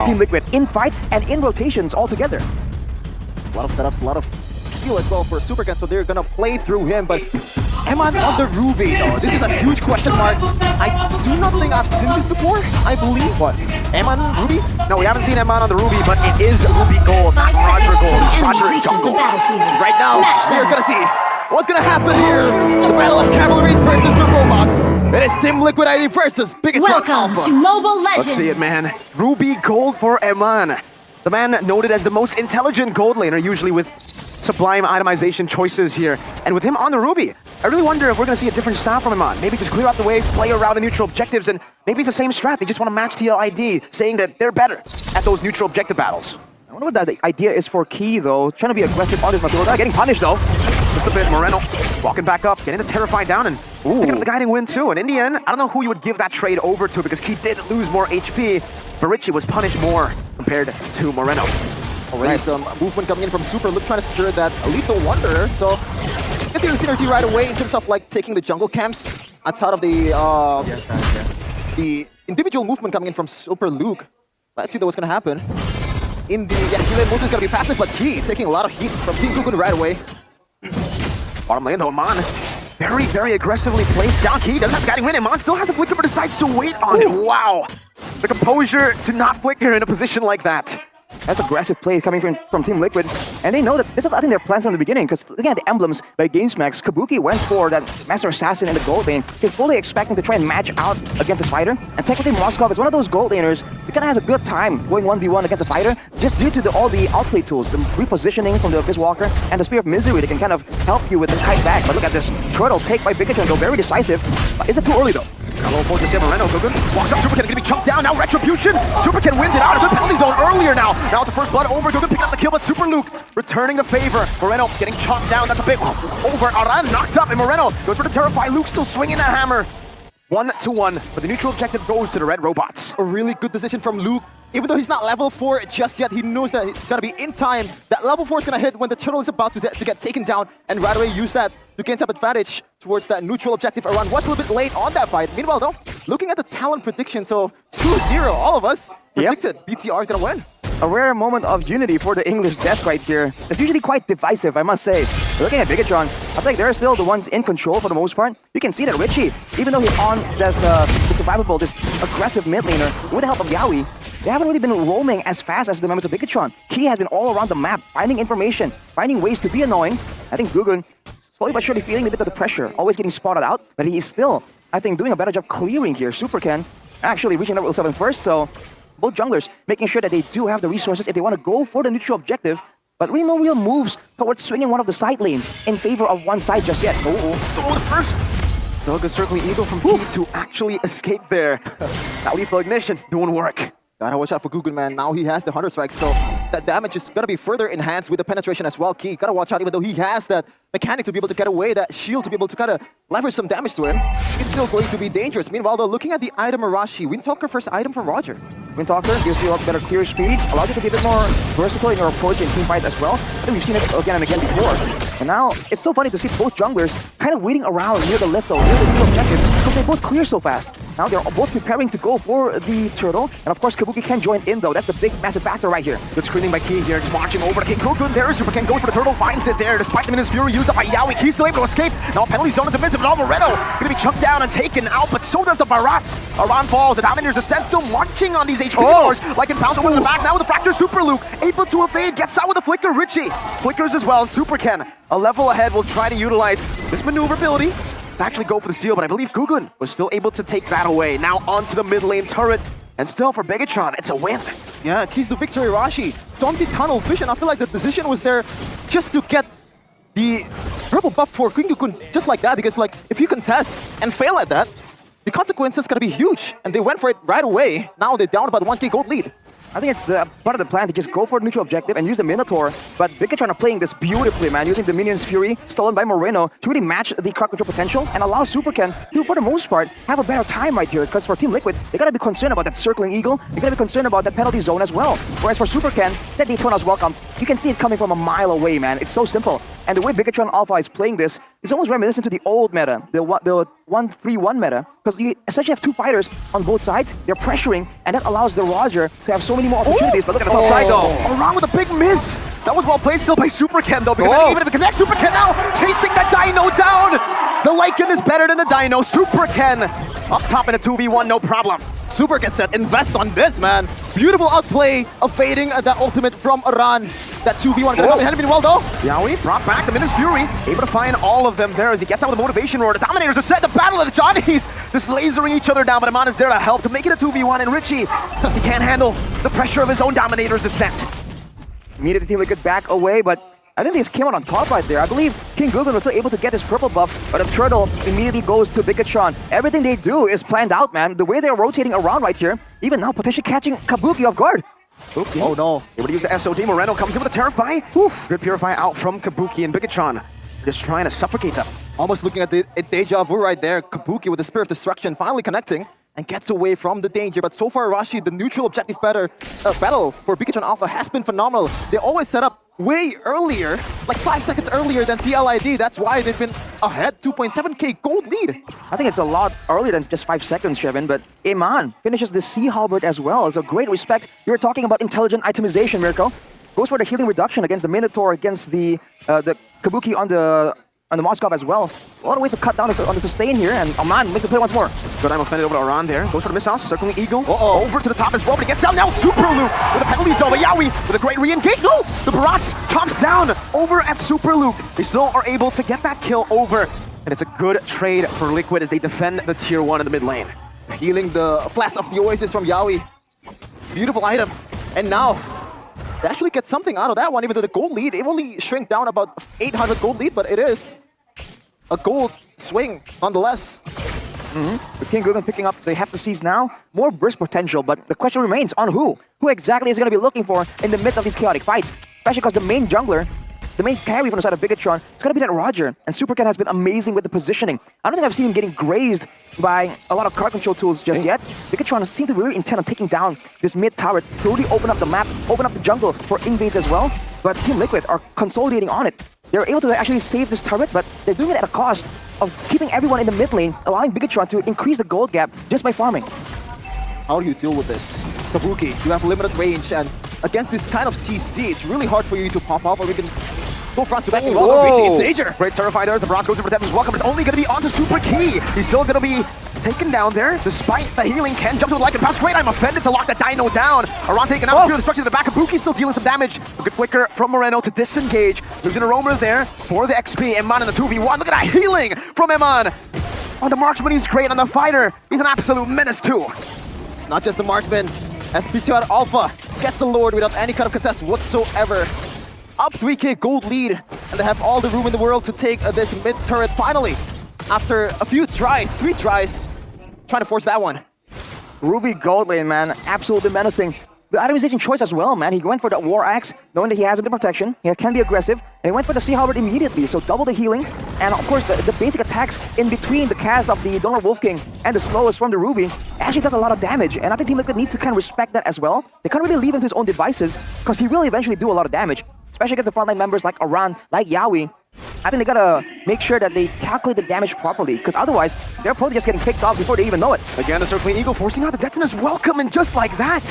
Team Liquid in fights and in rotations altogether. A lot of setups, a lot of heal as well for Supercat, so they're gonna play through him, but Eman on the Ruby though. This is a huge question mark. I do not think I've seen this before, I believe. What? Eman Ruby? No, we haven't seen Eman on the Ruby, but it is Ruby Gold, not Roger Gold. It's Roger Jungle. Right now, we're gonna see what's gonna happen here. The battle of cavalries versus the robots. It is Team Liquid ID versus Bigetron Welcome Alpha. to Mobile Legends. Let's see it, man. Ruby Gold for Eman. The man noted as the most intelligent gold laner, usually with sublime itemization choices here. And with him on the Ruby, I really wonder if we're going to see a different style from Eman. Maybe just clear out the waves, play around the neutral objectives, and maybe it's the same strat. They just want to match TLID, saying that they're better at those neutral objective battles. I wonder what that idea is for Key, though. Trying to be aggressive on this Matilda. Getting punished, though. Just a bit. Moreno walking back up, getting the Terrify down, and picking up the guiding win, too. And in the end, I don't know who you would give that trade over to, because Key did lose more HP, but Richie was punished more compared to Moreno. Already some movement coming in from Super Luke trying to secure that Lethal Wanderer. So getting the synergy right away in terms of like taking the jungle camps outside of the the individual movement coming in from Super Luke. Let's see what's gonna happen. In the Healing mostly is gonna be passive, but Key taking a lot of heat from Team Gugun right away. Bottom lane though, Eman very, very aggressively placed down. Key doesn't have the guiding win. Eman still has the flicker, but decides to wait on it. Wow. The composure to not flicker in a position like that. That's aggressive play coming from Team Liquid. And they know that this is, I think, their plan from the beginning, because looking at the emblems by GamesMax, Kabuki went for that Master Assassin in the gold lane. He's fully expecting to try and match out against a fighter. And technically, Moskov is one of those gold laners that kind of has a good time going 1v1 against a fighter, just due to all the outplay tools, the repositioning from the Abyss Walker and the Spear of Misery that can kind of help you with the tight back. But look at this turtle take by Bigetron, though, very decisive. Is it too early, though? Hello, for Jose Moreno. Gugun walks up. Supercat gonna be chopped down. Now Retribution. Supercat wins it out. A good penalty zone earlier now. Now it's the first blood over. Gugun picking up the kill, but Super Luke returning the favor. Moreno getting chopped down. That's a bit over. Aran knocked up, and Moreno goes for the Terrify. Luke still swinging that hammer. 1-1, but the neutral objective goes to the Red Robots. A really good decision from Luke. Even though he's not level 4 just yet, he knows that he's gonna be in time. That level 4 is gonna hit when the turtle is about to get taken down, and right away use that to gain some advantage towards that neutral objective. Aran was a little bit late on that fight. Meanwhile though, looking at the talent prediction, so 2-0, all of us predicted BTR is gonna win. A rare moment of unity for the English desk right here. It's usually quite divisive, I must say. Looking at Bigetron, I think they're still the ones in control for the most part. You can see that Richie, even though he's on this survivable, this aggressive mid laner, with the help of Yaoi, they haven't really been roaming as fast as the members of Bigetron. Key has been all around the map, finding information, finding ways to be annoying. I think Gugun, slowly but surely feeling a bit of the pressure, always getting spotted out, but he is still, I think, doing a better job clearing here. Supercan actually reaching level 7 first, so both junglers making sure that they do have the resources if they want to go for the neutral objective, but really no real moves towards swinging one of the side lanes in favor of one side just yet. Oh, the first! Still a good circling eagle from Key to actually escape there. That lethal ignition doing work. Gotta watch out for Gugun, man. Now he has the 100 strikes, so that damage is gonna be further enhanced with the penetration as well. Key, gotta watch out, even though he has that mechanic to be able to get away, that shield to be able to kind of leverage some damage to him. It's still going to be dangerous. Meanwhile, though, looking at the item Arashi, Windtalker first item for Roger. Windtalker gives you a better clear speed, allows you to be a bit more versatile in your approach in teamfight as well. I think we've seen it again and again before. And now, it's so funny to see both junglers kind of waiting around near the litho, near the neutral objective, because they both clear so fast. Now they're both preparing to go for the turtle, and of course Kabuki can join in though. That's the big, massive factor right here. Good screening by Key here, just marching over to King Gugun. There, Super can go for the turtle, finds it there, despite the Minions Fury used up by Yaoi. Key's still able to escape. Now penalty zone in the midst of it all. Moreno gonna be chunked down and taken out, but so does the Barats. Aran falls, and Outlander's Ascent still marching on these HP bars, like in Pounce over the back. Now with the Fracture, Super Luke able to evade, gets out with the flicker. Richie flickers as well. Super Ken, a level ahead, will try to utilize this maneuverability to actually go for the seal, but I believe Gugun was still able to take that away. Now onto the mid lane turret, and still for Bigetron, it's a win. Yeah, keys to victory, Rashi. Don't be tunnel vision. I feel like the decision was there just to get the purple buff for King Gugun just like that, because like if you contest and fail at that, the consequences gonna be huge, and they went for it right away. Now they're down about 1k gold lead. I think it's the part of the plan to just go for a neutral objective and use the Minotaur, but Bigetron are playing this beautifully, man, using the Minions Fury, stolen by Moreno, to really match the crowd control potential and allow Supercan to, for the most part, have a better time right here, because for Team Liquid, they gotta be concerned about that circling eagle, they gotta be concerned about that penalty zone as well. Whereas for Supercan, that Daytona's welcome, you can see it coming from a mile away, man. It's so simple. And the way Bigetron Alpha is playing this is almost reminiscent to the old meta, the 1-3-1 meta, because you essentially have two fighters on both sides. They're pressuring, and that allows the Roger to have so many more opportunities. But look at the top side, though. Around with a big miss. That was well played still by Super Ken, though, because even if it connects, Super Ken now chasing the Dino down. The Lycan is better than the Dino. Super Ken up top in a 2v1, no problem. Super Ken said, invest on this, man. Beautiful outplay of fading the ultimate from Aran. That 2v1 gonna come in handy well, though. Yawi brought back the Minute's Fury, able to find all of them there as he gets out with the motivation roar. The Dominators are set, the battle of the Johnnies, just lasering each other down, but Aman is there to help to make it a 2v1, and Richie, he can't handle the pressure of his own Dominator's descent. Immediately the team would get back away, but I think they came out on top right there. I believe King Gugun was still able to get his purple buff, but the turtle immediately goes to Bigetron. Everything they do is planned out, man. The way they're rotating around right here, even now potentially catching Kabuki off guard. Okay. Oh no, they would use the SOD. Moreno comes in with a Terrify. Good Purify out from Kabuki and Bigetron. Just trying to suffocate them. Almost looking at the deja vu right there. Kabuki with the Spear of Destruction finally connecting and gets away from the danger. But so far, Arashi, the neutral objective battle for Bigetron Alpha has been phenomenal. They always set up way earlier, like 5 seconds earlier than TLID. That's why they've been ahead, 2.7k gold lead. I think it's a lot earlier than just 5 seconds, Shevin, but Iman finishes the Sea Halberd as well. So great respect. You're talking about intelligent itemization, Mirko. Goes for the healing reduction against the Minotaur, against the Kabuki on the Moskov as well. A lot of ways to cut down on the sustain here, and Aman makes the play once more. Good, I'm offended over to Aran there. Goes for the missiles, circling Eagle. Over to the top as well, but he gets down now. Super Luke with a penalty zone. But Yawi with a great re-engage. No! The Barats chomps down over at Super Luke. They still are able to get that kill over. And it's a good trade for Liquid as they defend the tier 1 in the mid lane. Healing the Flash of the Oasis from Yawi. Beautiful item. And now, they actually get something out of that one, even though the gold lead, it only shrink down about 800 gold lead, but it is a gold swing nonetheless. With King Gugun picking up the Hefta Seas now, more burst potential, but the question remains on who? Who exactly is going to be looking for in the midst of these chaotic fights? Especially because the main jungler, the main carry from the side of Bigetron, it's going to be that Roger. And Super Ken has been amazing with the positioning. I don't think I've seen him getting grazed by a lot of card control tools just yet. Bigetron seems to be really intent on taking down this mid tower to really open up the map, open up the jungle for invades as well. But Team Liquid are consolidating on it. They're able to actually save this turret, but they're doing it at a cost of keeping everyone in the mid lane, allowing Bigetron to increase the gold gap just by farming. How do you deal with this? Kabuki, you have limited range, and against this kind of CC, it's really hard for you to pop up, or we can go front to back. Whoa! Danger! Great Terrify there. The Bronze goes over to as well. It's only going to be onto Super Key. He's still going to be taken down there, despite the healing. Ken jumps with the Lycan bounce. Great, I'm offended to lock the Dino down. Aran taken out. Spear of Destruction to the back. Kabuki still dealing some damage. A good flicker from Moreno to disengage. There's an Aroma there for the XP. Eman in the 2v1. Look at that healing from Eman. On the marksman, he's great. On the fighter, he's an absolute menace too. It's not just the marksman. SPTR Alpha gets the Lord without any kind of contest whatsoever. Up 3k gold lead, and they have all the room in the world to take this mid turret finally. After a few tries, 3 tries, trying to force that one. Ruby gold lane, man, absolutely menacing. The itemization choice as well, man. He went for the War Axe, knowing that he has a bit of protection. He can be aggressive, and he went for the Sea Halberd immediately, so double the healing. And of course, the basic attacks in between the cast of the Donor Wolf King and the slowest from the Ruby actually does a lot of damage. And I think Team Liquid needs to kind of respect that as well. They can't really leave him to his own devices, because he will eventually do a lot of damage, especially against the frontline members like Aran, like Yawi. I think they gotta make sure that they calculate the damage properly, because otherwise, they're probably just getting picked off before they even know it. Again, the Circling Eagle forcing out the Detona's welcome, and just like that,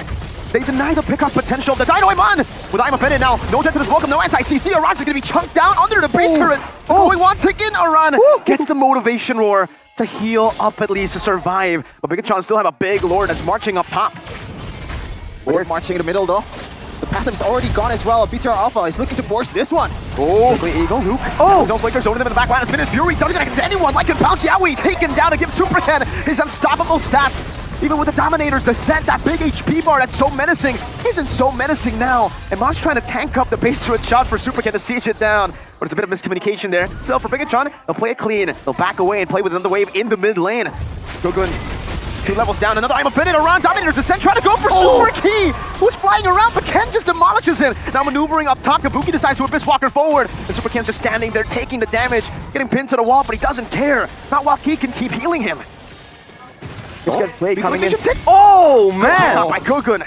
they deny the pickoff potential of the Dino Iman! With I'm offended now, no Detona's welcome, no anti-CC, Aran's gonna be chunked down under the base turret! Going once again, Aran gets the motivation roar to heal up at least to survive, but Bigetron still have a big Lord that's marching up top. We're marching in the middle though. The passive is already gone as well. BTR Alpha is looking to force this one. Eagle, Luke. His own flicker, zoning them in the back line. It's been his Fury. Doesn't connect to anyone. Like can bounce Yawi. Taken down to give Super Ken his unstoppable stats. Even with the Dominator's descent, that big HP bar that's so menacing isn't so menacing now. And Mon's trying to tank up the base turret shots for Super Ken to siege it down. But it's a bit of miscommunication there. Still for Bigetron, they'll play it clean. They'll back away and play with another wave in the mid lane. Gugun 2 levels down, another I'm offended. Aran Dominator's descent, trying to go for Super Key, who's flying around, but Ken just demolishes him. Now maneuvering up top, Kabuki decides to Abyss Walker forward, and Super Ken's just standing there taking the damage, getting pinned to the wall, but he doesn't care. Not while Key can keep healing him. This good play coming in. Oh man! By Gugun.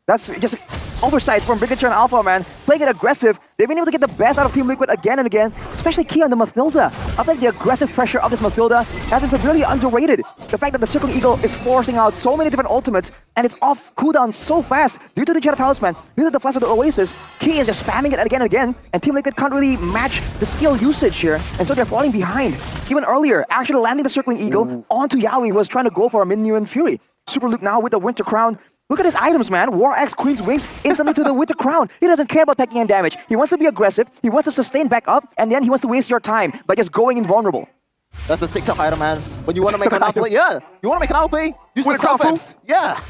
That's just oversight from Bigetron Alpha, man. Playing it aggressive. They've been able to get the best out of Team Liquid again and again, especially key on the Mathilda. I think the aggressive pressure of this Mathilda has been severely underrated. The fact that the Circling Eagle is forcing out so many different ultimates and it's off cooldown so fast due to the Jetta Talisman, due to the Flash of the Oasis. Key is just spamming it again and again, and Team Liquid can't really match the skill usage here, and so they're falling behind. Even earlier, actually landing the Circling Eagle onto Yaoi, who was trying to go for a Minion Fury. Super Luke now with the Winter Crown. Look at his items, man. War Axe, Queen's Wings, instantly to the Winter Crown. He doesn't care about taking in damage. He wants to be aggressive, he wants to sustain back up, and then he wants to waste your time by just going invulnerable. That's the TikTok item, man. When you want to make an outplay, yeah. You want to make an outplay, use the Crown Flames. Yeah.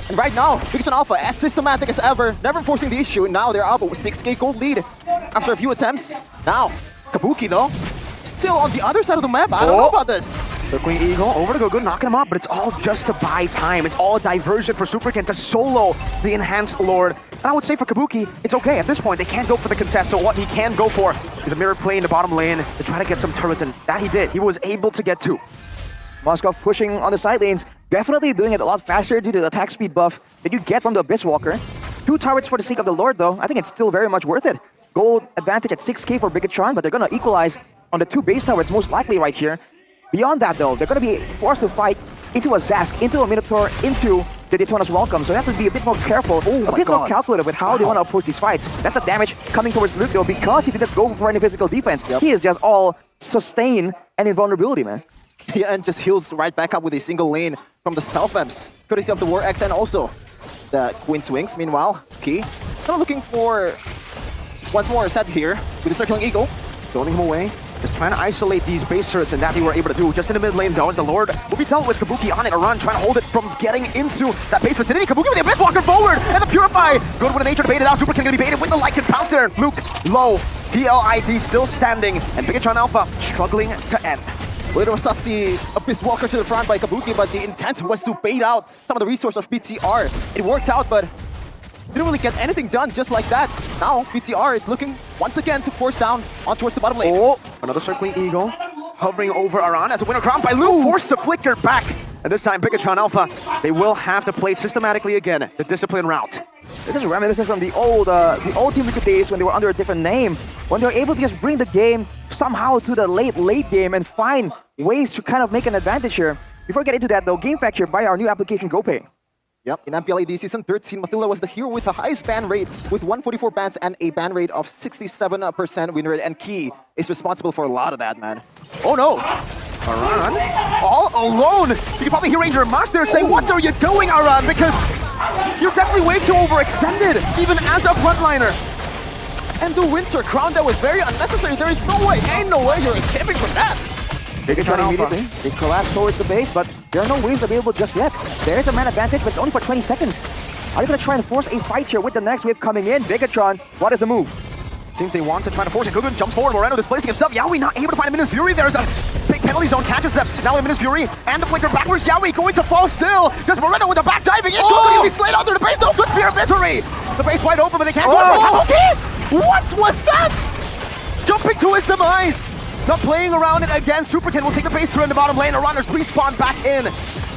And right now, Bigetron Alpha, as systematic as ever, never forcing the issue. Now they're up with 6k gold lead after a few attempts. Now, Kabuki, though, still on the other side of the map. I don't know about this. Circling Eagle over to Gugu, knocking him up, but it's all just to buy time. It's all diversion for Superkin to solo the Enhanced Lord. And I would say for Kabuki, it's okay. At this point, they can't go for the contest, so what he can go for is a mirror play in the bottom lane to try to get some turrets, and that he did. He was able to get two. Moskov pushing on the side lanes, definitely doing it a lot faster due to the attack speed buff that you get from the Abyss Walker. 2 turrets for the sake of the Lord, though. I think it's still very much worth it. Gold advantage at 6k for Bigetron, but they're going to equalize on the 2 base towers, most likely right here. Beyond that, though, they're going to be forced to fight into a Zask, into a Minotaur, into the Daytona's Welcome. So they have to be a bit more careful, a bit more calculative with how they want to approach these fights. That's a damage coming towards Luke, though, because he didn't go for any physical defense. He is just all sustain and invulnerability, man. Yeah, and just heals right back up with a single lane from the Spell Femmes, courtesy of the War Axe and also the Queen's Wings. Meanwhile, Key kind of looking for one more set here with the Circling Eagle. Throwing him away. Just trying to isolate these base turrets, and that they were able to do. Just in the mid lane, though, as the Lord will be dealt with. Kabuki on it, a run, trying to hold it from getting into that base vicinity. Kabuki with the Abyss Walker forward, and the Purify. Good with the nature to bait it out. Superkin gonna be baited with the Lycan bounce there. Luke low. TLID still standing, and Bigetron Alpha struggling to end. Later was see Abyss Walker to the front by Kabuki, but the intent was to bait out some of the resource of BTR. It worked out, but didn't really get anything done just like that. Now, BTR is looking once again to force down on towards the bottom lane. Oh, another Circling Eagle hovering over Aran as a Winter Crown by Luke, forced to flicker back. And this time, Bigetron Alpha, they will have to play systematically again, the discipline route. This is reminiscent from the old Team Liquid days when they were under a different name, when they were able to just bring the game somehow to the late game and find ways to kind of make an advantage here. Before we get into that, though, Game Fact here by our new application GoPay. Yep, in MPL AD Season 13, Mathilda was the hero with the highest ban rate with 144 bans and a ban rate of 67% win rate, and Key is responsible for a lot of that, man. Oh no! Aran, all alone! You can probably hear Ranger Master say, "What are you doing, Aran?" Because you're definitely way too overextended, even as a frontliner. And the Winter Crown, that was very unnecessary. There is no way, ain't no way you're escaping from that. Bigetron immediately, they collapse towards the base, but there are no waves available just yet. There is a man advantage, but it's only for 20 seconds. Are they going to try and force a fight here with the next wave coming in? Bigetron, what is the move? Seems they want to try to force it. Gugun jumps forward, Moreno displacing himself. Yaoi not able to find a Minus Fury. There's a big penalty zone, catches them. Now with Minus Fury and the flicker backwards. Yaoi going to fall still. Just Moreno with the back diving in. Gugun be slayed under the base. No good spear victory. The base wide open, but they can't go. Okay, what was that? Jumping to his demise. Not playing around it again. Superkin will take the base through in the bottom lane. The runners respawn back in.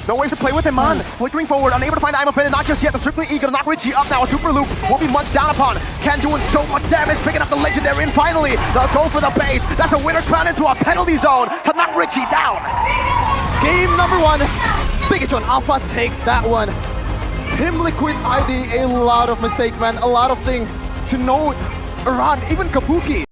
No way to play with him, man. Flickering forward, unable to find Imon Pin, not just yet. The Circling Eagle to knock Richie up now. A Super Loop will be munched down upon. Ken doing so much damage, picking up the Legendary, and finally, they'll go for the base. That's a Winter Crown into a penalty zone to knock Richie down. Game number 1. Bigetron Alpha takes that one. Team Liquid ID, a lot of mistakes, man. A lot of things to note around, even Kabuki.